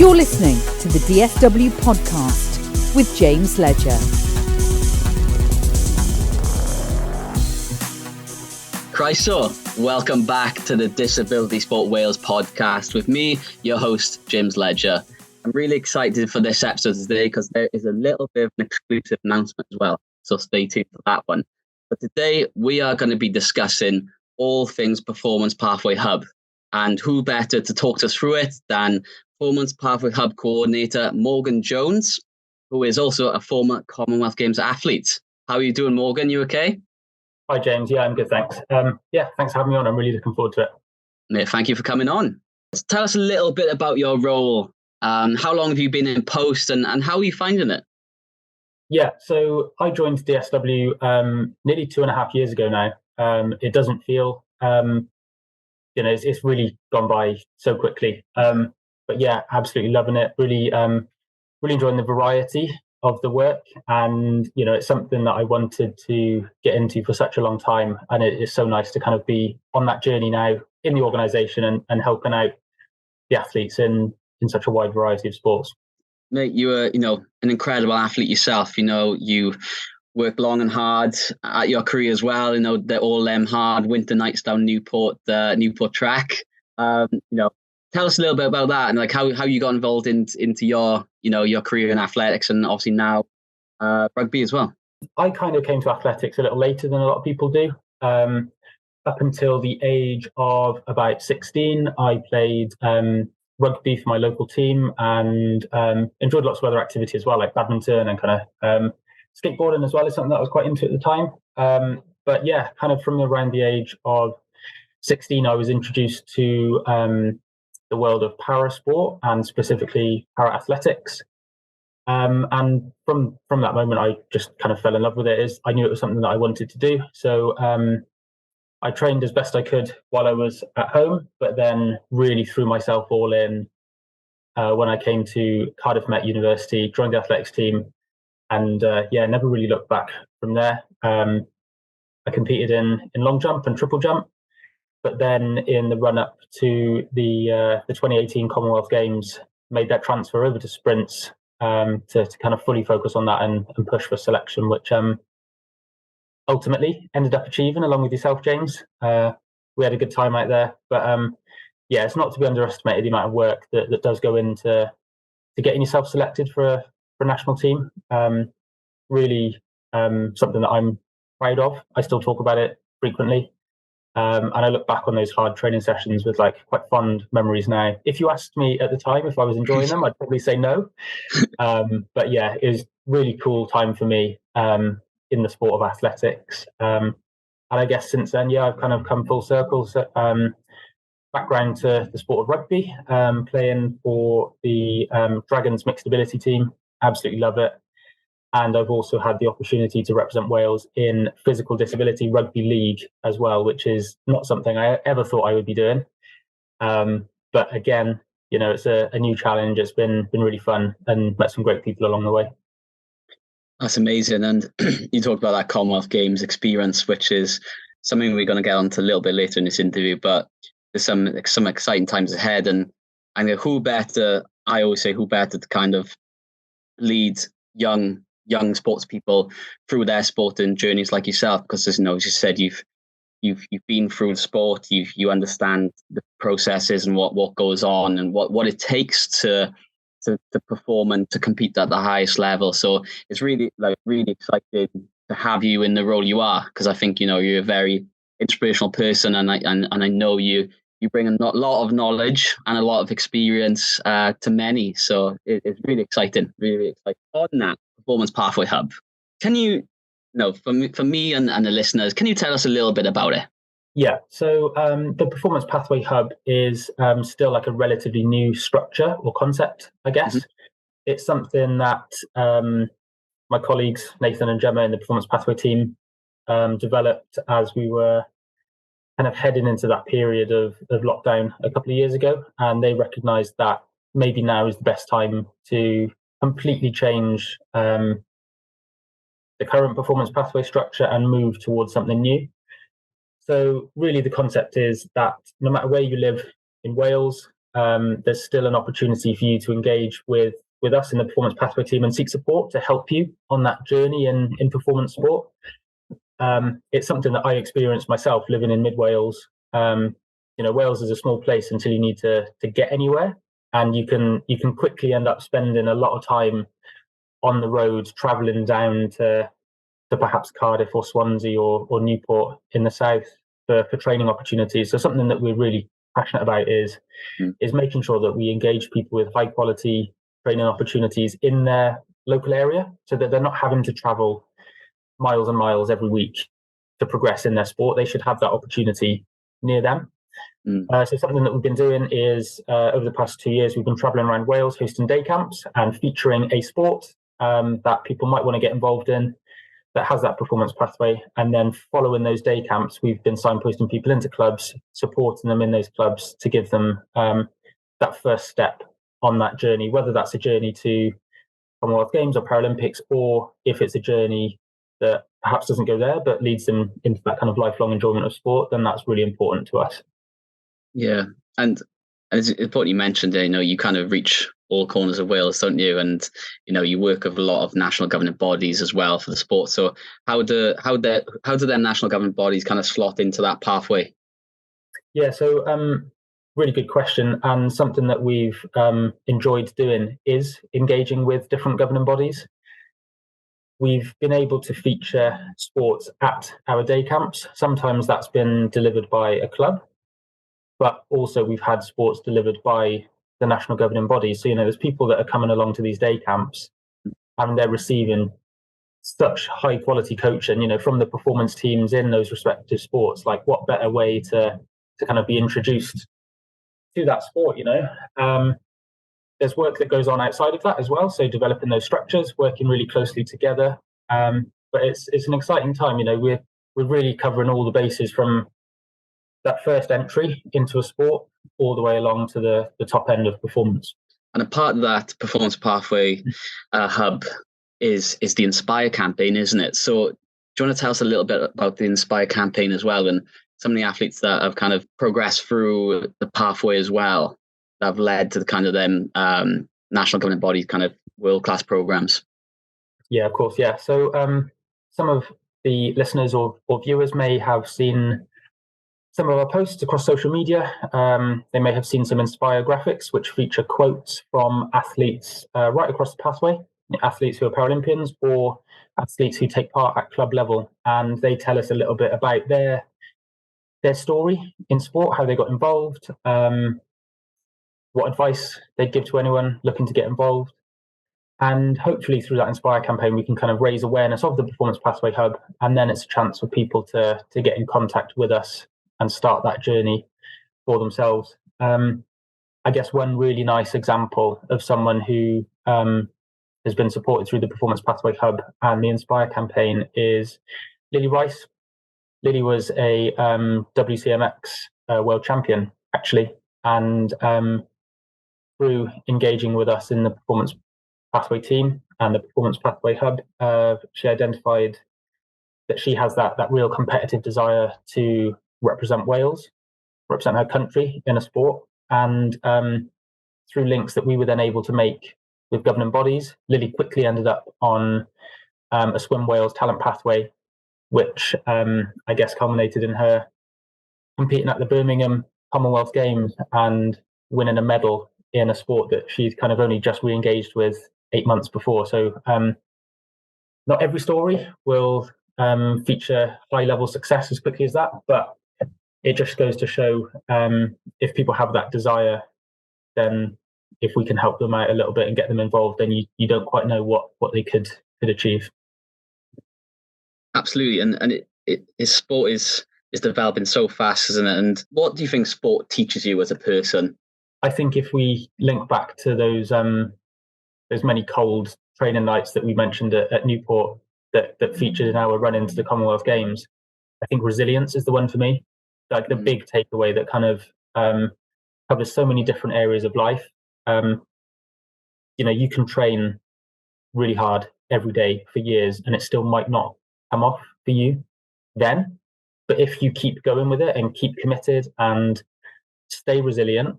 You're listening to the DSW podcast with James Ledger. Croeso, welcome back to the Disability Sport Wales podcast with me, your host, James Ledger. I'm really excited for this episode today because there is a little bit of an exclusive announcement as well, so stay tuned for that one. But today we are going to be discussing all things Performance Pathway Hub, and who better to talk us through it than Performance Pathway Hub coordinator Morgan Jones, who is also a former Commonwealth Games athlete. How are you doing, Morgan? You okay? Hi, James. Yeah, I'm good, thanks. Thanks for having me on. I'm really looking forward to it. Mate, thank you for coming on. Tell us a little bit about your role. How long have you been in post and how are you finding it? Yeah, so I joined DSW nearly 2.5 years ago now. It doesn't feel, it's really gone by so quickly. But yeah, absolutely loving it. Really enjoying the variety of the work, and it's something that I wanted to get into for such a long time, and it is so nice to kind of be on that journey now in the organisation and helping out the athletes in such a wide variety of sports. Mate, you were an incredible athlete yourself. You worked long and hard at your career as well. They're all hard winter nights down Newport track. Tell us a little bit about that and how you got involved into your career in athletics and obviously now rugby as well. I kind of came to athletics a little later than a lot of people do. Up until the age of about 16, I played rugby for my local team and enjoyed lots of other activity as well, like badminton and kind of skateboarding as well is something that I was quite into at the time. But yeah, kind of from around the age of 16, I was introduced to the world of para sport and specifically para athletics. And from that moment, I just kind of fell in love with it. I knew it was something that I wanted to do. So I trained as best I could while I was at home, but then really threw myself all in when I came to Cardiff Met University, joined the athletics team, and never really looked back from there. I competed in long jump and triple jump, but then in the run-up to the 2018 Commonwealth Games, made that transfer over to sprints to kind of fully focus on that and push for selection, which ultimately ended up achieving along with yourself, James. We had a good time out there, but it's not to be underestimated the amount of work that does go into getting yourself selected for a national team. Really something that I'm proud of. I still talk about it frequently. And I look back on those hard training sessions with quite fond memories now. If you asked me at the time if I was enjoying them, I'd probably say no. But yeah, it was really cool time for me in the sport of athletics. And I guess since then, I've kind of come full circle. So, background to the sport of rugby, playing for the Dragons mixed ability team. Absolutely love it. And I've also had the opportunity to represent Wales in physical disability rugby league as well, which is not something I ever thought I would be doing. But again, it's a new challenge. It's been really fun and met some great people along the way. That's amazing. And you talked about that Commonwealth Games experience, which is something we're going to get onto a little bit later in this interview, but there's some exciting times ahead. And who better to kind of lead young sports people through their sporting journeys like yourself, because as you said, you've been through the sport, you understand the processes and what goes on and what it takes to perform and to compete at the highest level. So it's really excited to have you in the role you are, because I think you're a very inspirational person, and I know you bring a lot of knowledge and a lot of experience to many. So it's really exciting. On that Performance Pathway Hub, can you, for me and the listeners, can you tell us a little bit about it? Yeah, so the Performance Pathway Hub is still like a relatively new structure or concept, I guess. Mm-hmm. It's something that my colleagues, Nathan and Gemma in the Performance Pathway team, developed as we were kind of heading into that period of lockdown a couple of years ago. And they recognised that maybe now is the best time to completely change the current performance pathway structure and move towards something new. So really the concept is that no matter where you live in Wales, there's still an opportunity for you to engage with us in the Performance Pathway team and seek support to help you on that journey in performance sport. It's something that I experienced myself living in mid Wales. Wales is a small place until you need to get anywhere, and you can quickly end up spending a lot of time on the road, travelling down to perhaps Cardiff or Swansea or Newport in the south for training opportunities. So something that we're really passionate about is making sure that we engage people with high quality training opportunities in their local area, so that they're not having to travel miles and miles every week to progress in their sport. They should have that opportunity near them. So something that we've been doing is over the past 2 years, we've been traveling around Wales hosting day camps and featuring a sport that people might want to get involved in that has that performance pathway. And then following those day camps, we've been signposting people into clubs, supporting them in those clubs to give them that first step on that journey, whether that's a journey to Commonwealth Games or Paralympics, or if it's a journey that perhaps doesn't go there but leads them into that kind of lifelong enjoyment of sport, then that's really important to us. Yeah, and it's important you mentioned, you kind of reach all corners of Wales, don't you? And you work with a lot of national governing bodies as well for the sport. So how do their national governing bodies kind of slot into that pathway? Yeah, so really good question, and something that we've enjoyed doing is engaging with different governing bodies. We've been able to feature sports at our day camps. Sometimes that's been delivered by a club, but also we've had sports delivered by the national governing bodies. So, there's people that are coming along to these day camps and they're receiving such high quality coaching, from the performance teams in those respective sports. Like, what better way to kind of be introduced to that sport, There's work that goes on outside of that as well. So developing those structures, working really closely together. But it's an exciting time. We're really covering all the bases from that first entry into a sport all the way along to the top end of performance. And a part of that performance pathway hub is the Inspire campaign, isn't it? So do you want to tell us a little bit about the Inspire campaign as well, and some of the athletes that have kind of progressed through the pathway as well, that have led to the kind of them national governing body kind of world-class programs? Yeah, of course. Yeah. So some of the listeners or viewers may have seen some of our posts across social media. They may have seen some Inspire graphics, which feature quotes from athletes right across the pathway, athletes who are Paralympians or athletes who take part at club level. And they tell us a little bit about their story in sport, how they got involved, what advice they'd give to anyone looking to get involved. And hopefully through that Inspire campaign, we can kind of raise awareness of the Performance Pathway Hub. And then it's a chance for people to get in contact with us and start that journey for themselves. I guess one really nice example of someone who has been supported through the Performance Pathway Hub and the Inspire campaign is Lily Rice. Lily was a WCMX world champion, actually. And through engaging with us in the Performance Pathway team and the Performance Pathway Hub, she identified that she has that real competitive desire to represent Wales, represent her country in a sport. And through links that we were then able to make with governing bodies, Lily quickly ended up on a Swim Wales talent pathway, which I guess culminated in her competing at the Birmingham Commonwealth Games and winning a medal in a sport that she's kind of only just re-engaged with 8 months before. So not every story will feature high-level success as quickly as that, but it just goes to show if people have that desire, then if we can help them out a little bit and get them involved, then you don't quite know what they could achieve. Absolutely, and sport is developing so fast, isn't it? And what do you think sport teaches you as a person? I think if we link back to those many cold training nights that we mentioned at Newport that featured in our run into the Commonwealth Games, I think resilience is the one for me. Like the big takeaway that kind of covers so many different areas of life. You can train really hard every day for years and it still might not come off for you then. But if you keep going with it and keep committed and stay resilient,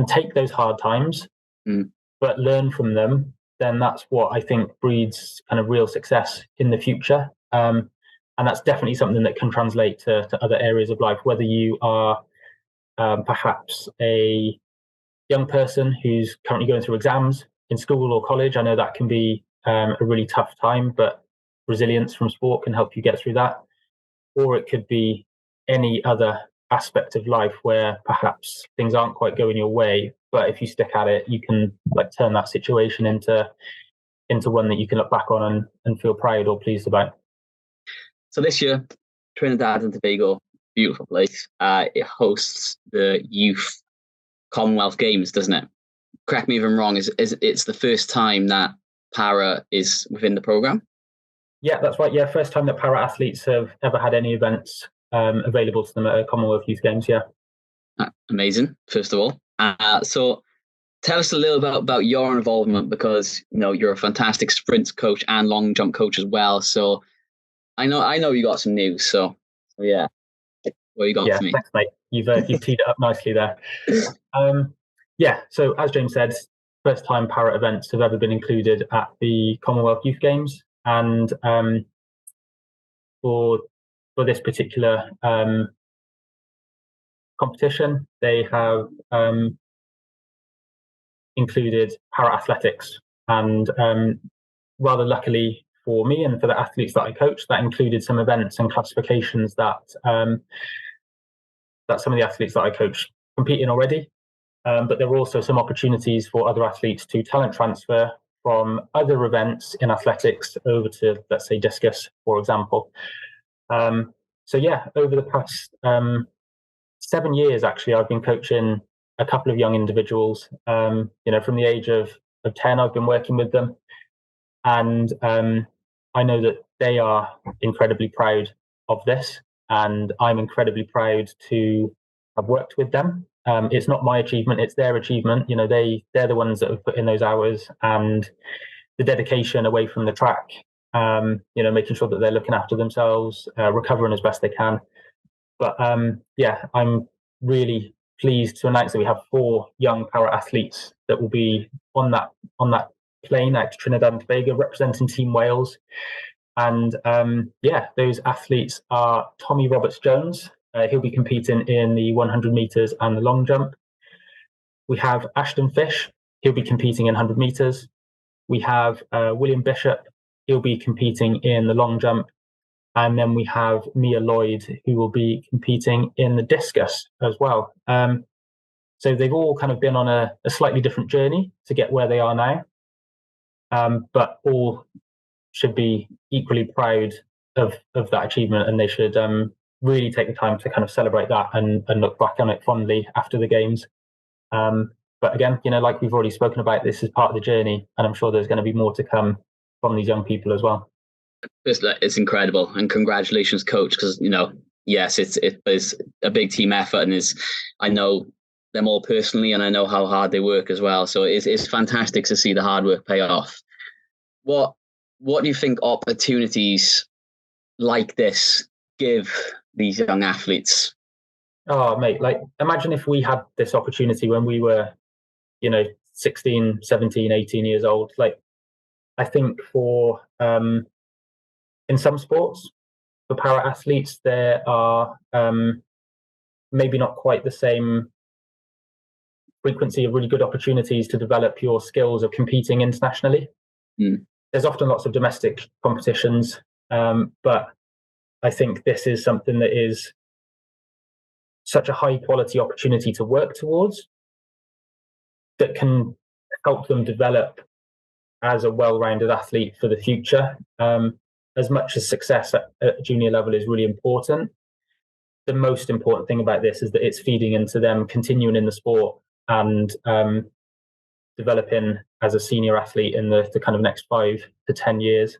take those hard times, but learn from them, then that's what I think breeds kind of real success in the future. And that's definitely something that can translate to other areas of life, whether you are perhaps a young person who's currently going through exams in school or college. I know that can be a really tough time, but resilience from sport can help you get through that. Or it could be any other aspect of life where perhaps things aren't quite going your way, but if you stick at it, you can like turn that situation into one that you can look back on and feel proud or pleased about. So this year, Trinidad and Tobago, beautiful place, it hosts the Youth Commonwealth Games, doesn't it? Correct me if I'm wrong, is it's the first time that para is within the programme? Yeah, that's right. Yeah, first time that para athletes have ever had any events available to them at Commonwealth Youth Games, yeah. Amazing, first of all. So tell us a little bit about your involvement, because you're a fantastic sprint coach and long jump coach as well. So I know you got some news. So yeah, what you got for me? Thanks, mate. You've teed it up nicely there. So as James said, first time para events have ever been included at the Commonwealth Youth Games, and for this particular competition, they have included para athletics, and rather luckily for me and for the athletes that I coach, that included some events and classifications that some of the athletes that I coach compete in already. But there were also some opportunities for other athletes to talent transfer from other events in athletics over to, let's say, discus, for example. Over the past 7 years, actually, I've been coaching a couple of young individuals. From the age of 10, I've been working with them. And I know that they are incredibly proud of this. And I'm incredibly proud to have worked with them. It's not my achievement, it's their achievement. They're the ones that have put in those hours and the dedication away from the track, making sure that they're looking after themselves, recovering as best they can. But I'm really pleased to announce that we have 4 young para athletes that will be on that plane at Trinidad and Tobago representing Team Wales. And those athletes are Tommy Roberts-Jones. He'll be competing in the 100 meters and the long jump. We have Ashton Fish. He'll be competing in 100 meters. We have William Bishop. He'll be competing in the long jump. And then we have Mia Lloyd, who will be competing in the discus as well. So they've all kind of been on a slightly different journey to get where they are now. But all should be equally proud of that achievement, and they should really take the time to kind of celebrate that and look back on it fondly after the games. But again, like we've already spoken about, this is part of the journey, and I'm sure there's going to be more to come from these young people as well. It's incredible, and congratulations, coach, because yes, it is a big team effort, and I know them all personally, and I know how hard they work as well. So it's fantastic to see the hard work pay off. What do you think opportunities like this give these young athletes? Oh, mate, imagine if we had this opportunity when we were, 16, 17, 18 years old. I think for, in some sports, for para athletes, there are maybe not quite the same frequency of really good opportunities to develop your skills of competing internationally. There's often lots of domestic competitions, but I think this is something that is such a high quality opportunity to work towards that can help them develop as a well-rounded athlete for the future. As much as success at junior level is really important, the most important thing about this is that it's feeding into them continuing in the sport and developing as a senior athlete in the kind of next 5 to 10 years.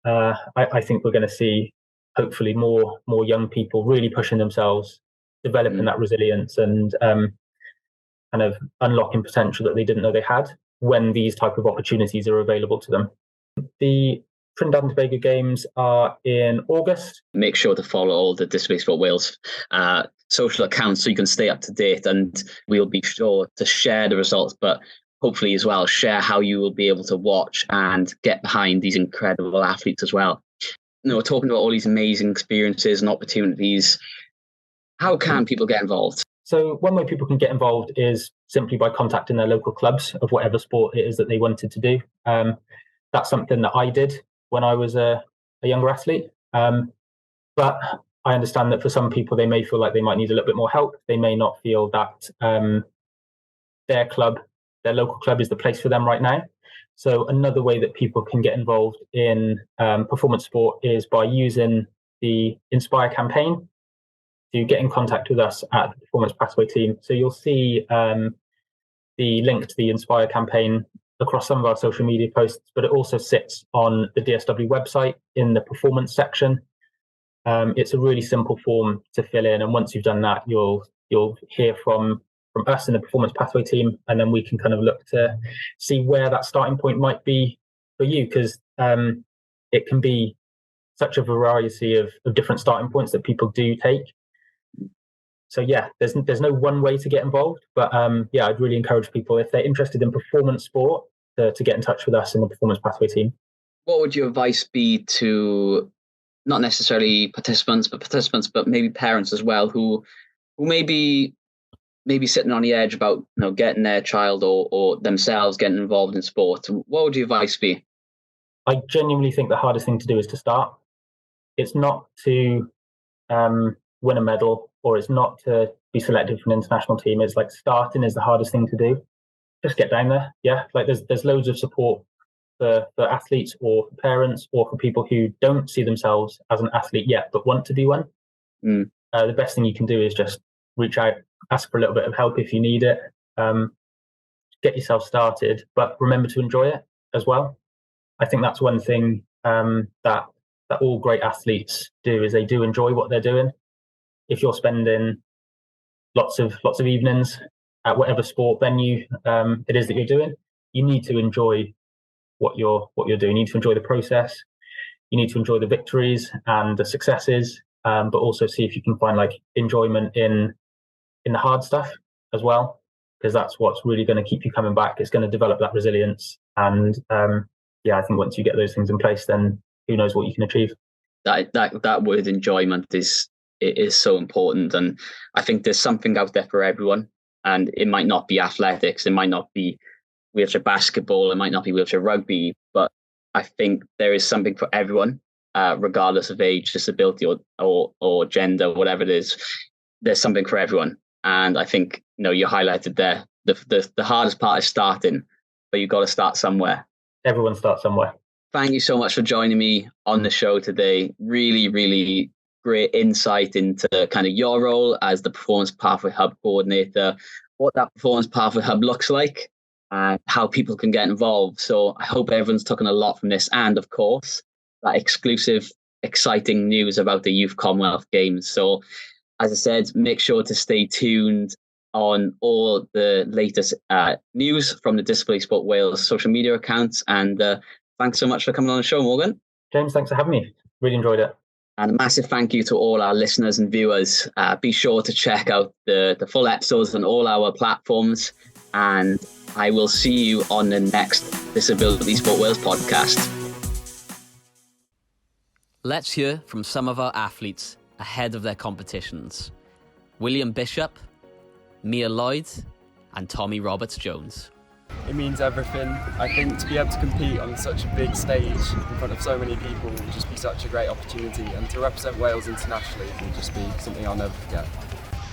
I think we're going to see hopefully more young people really pushing themselves, developing that resilience and kind of unlocking potential that they didn't know they had when these type of opportunities are available to them. The Trinidad and Tobago Games are in August. Make sure to follow all the Disability Sport Wales social accounts so you can stay up to date, and we'll be sure to share the results, but hopefully as well share how you will be able to watch and get behind these incredible athletes as well. Talking about all these amazing experiences and opportunities, how can people get involved? So one way people can get involved is simply by contacting their local clubs of whatever sport it is that they wanted to do. That's something that I did when I was a younger athlete. But I understand that for some people, they may feel like they might need a little bit more help. They may not feel that their local club is the place for them right now. So another way that people can get involved in performance sport is by using the Inspire campaign to get in contact with us at the Performance Pathway team. So you'll see the link to the Inspire campaign across some of our social media posts, but it also sits on the DSW website in the performance section. It's a really simple form to fill in, and once you've done that, you'll hear from us in the Performance Pathway team, and then we can kind of look to see where that starting point might be for you, because it can be such a variety of different starting points that people do take. So yeah, there's no one way to get involved, but I'd really encourage people, if they're interested in performance sport, to get in touch with us in the Performance Pathway team. What would your advice be to not necessarily participants, but maybe parents as well, who maybe sitting on the edge about getting their child or themselves getting involved in sport? What would your advice be? I genuinely think the hardest thing to do is to start. It's not to win a medal, or it's not to be selected for an international team. It's like starting is the hardest thing to do. Just get down there. Yeah, like there's loads of support for athletes or for parents or for people who don't see themselves as an athlete yet but want to be one. The best thing you can do is just reach out, ask for a little bit of help if you need it, get yourself started, but remember to enjoy it as well. I think that's one thing that all great athletes do, is they do enjoy what they're doing. If you're spending lots of evenings at whatever sport venue it is that you're doing, you need to enjoy what you're doing. You need to enjoy the process. You need to enjoy the victories and the successes, but also see if you can find like enjoyment in the hard stuff as well, because that's what's really going to keep you coming back. It's going to develop that resilience, and I think once you get those things in place, then who knows what you can achieve. That word enjoyment is so important, and I think there's something out there for everyone. And it might not be athletics, it might not be wheelchair basketball, it might not be wheelchair rugby, but I think there is something for everyone, regardless of age, disability, or gender, whatever it is. There's something for everyone, and I think you highlighted there the hardest part is starting, but you've got to start somewhere. Everyone starts somewhere. Thank you so much for joining me on the show today. Really, really great insight into kind of your role as the Performance Pathway Hub coordinator, what that Performance Pathway Hub looks like, and how people can get involved. So I hope everyone's taken a lot from this, and of course that exclusive, exciting news about the Youth Commonwealth Games. So as I said, make sure to stay tuned on all the latest news from the Disability Sport Wales social media accounts. And thanks so much for coming on the show, Morgan. James, thanks for having me. Really enjoyed it. And a massive thank you to all our listeners and viewers. Be sure to check out the full episodes on all our platforms. And I will see you on the next Disability Sport Wales podcast. Let's hear from some of our athletes ahead of their competitions. William Bishop, Mia Lloyd, and Tommy Roberts-Jones. It means everything. I think to be able to compete on such a big stage in front of so many people will just be such a great opportunity, and to represent Wales internationally will just be something I'll never forget.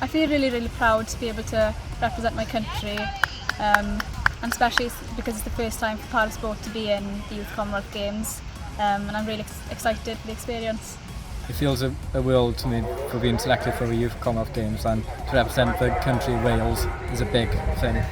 I feel really, really proud to be able to represent my country, and especially because it's the first time for parasport to be in the Youth Commonwealth Games, and I'm really excited for the experience. It feels a world to me for being selected for the Youth Commonwealth Games, and to represent the country of Wales is a big thing.